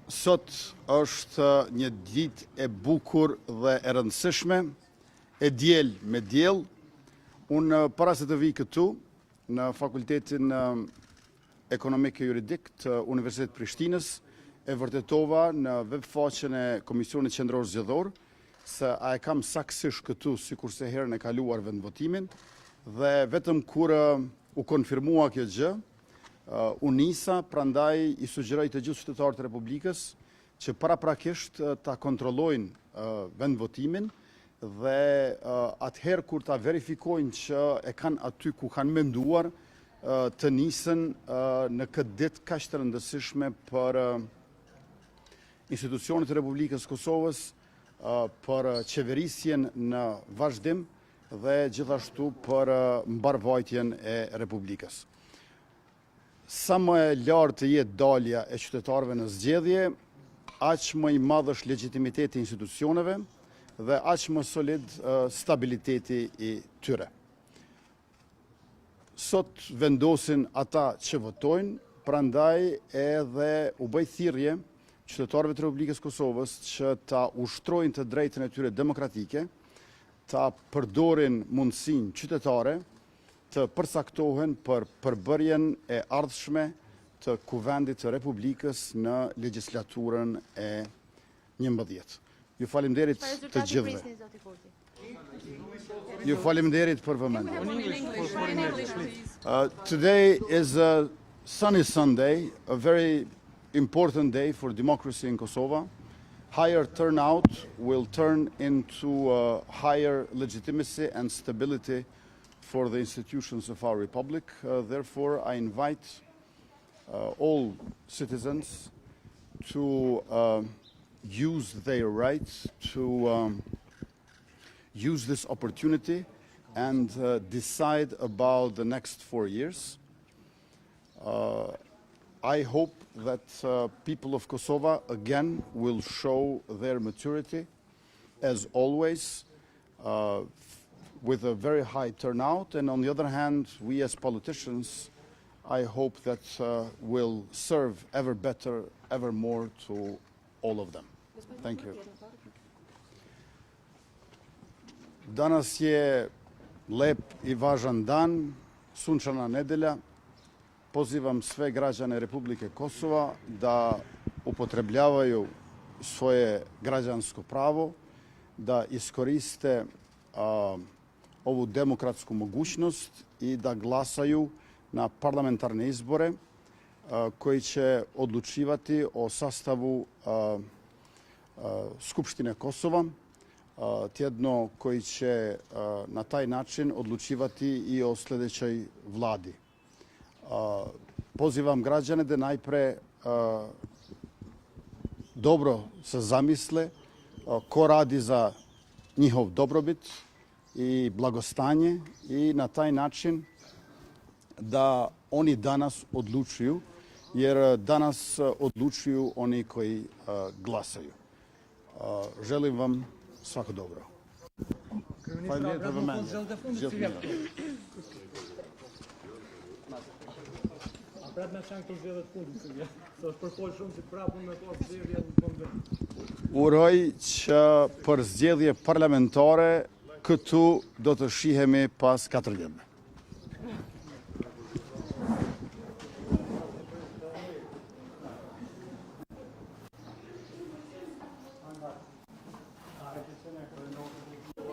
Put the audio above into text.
Sot është një ditë e bukur dhe e rëndësishme, e diel me diell. Unë para se të vi këtu në Fakultetin Ekonomik e Juridik të Universitetit Prishtinës, e vërtetova në webfaqen e Komisionit Qendror Zgjedhor se a e kam saktësisht këtu sikurse herën e kaluar vendvotimin, dhe vetëm kur u konfirmua kjo gjë, u nisa, prandaj i sugjeroj të gjithë qytetarët e Republikës që paraprakisht ta kontrollojnë vendvotimin dhe atëherë kur ta verifikojnë që e kanë aty ku kanë menduar, të nisën në këtë ditë kaq të rëndësishme për institucionet e Republikës Kosovës, për qeverisjen në vazhdim dhe gjithashtu për mbarvajtjen e Republikës. Sa më e lartë të jetë dalja e qytetarëve në zgjedhje, aq më i madh është legitimiteti i institucioneve dhe aq më solid stabiliteti i tyre. Sot vendosin ata që votojnë, prandaj edhe u bë thirrje qytetarëve të Republikës Kosovës që ta ushtrojnë të drejtën e tyre demokratike, ta përdorin mundësinë qytetare të përcaktohen për përbërjen e ardhshme të Kuvendit të Republikës në legjislaturën e 11. Ju faleminderit të gjithëve. Ju faleminderit për vëmendjen. Today is a sunny Sunday, a very important day for democracy in Kosovo. Higher turnout will turn into higher legitimacy and stability for the institutions of our republic. Therefore, I invite all citizens to use their rights, to use this opportunity and decide about the next 4 years. I hope that people of Kosovo again will show their maturity, as always, with a very high turnout, and on the other hand, we as politicians, I hope that will serve ever better, ever more to all of them. Thank you. Danas je lep i važan dan, sunčana nedelja. Pozivam sve građane Republike Kosova da upotrebljavaju svoje građansko pravo, da iskoriste ovu demokratsku mogućnost i da glasaju na parlamentarne izbore koji će odlučivati o sastavu Skupštine Kosova, tjedno koji će na taj način odlučivati i o sljedećoj vladi. Pozivam građane da najpre dobro se zamisle ko radi za njihov dobrobit i blagostanje i na taj način da oni danas odlučuju, jer danas odlučuju oni koji glasaju. Želim vam svako dobro. Uroj që për zgjedhje parlamentare këtu do të shihemi pas 4 vjetëve.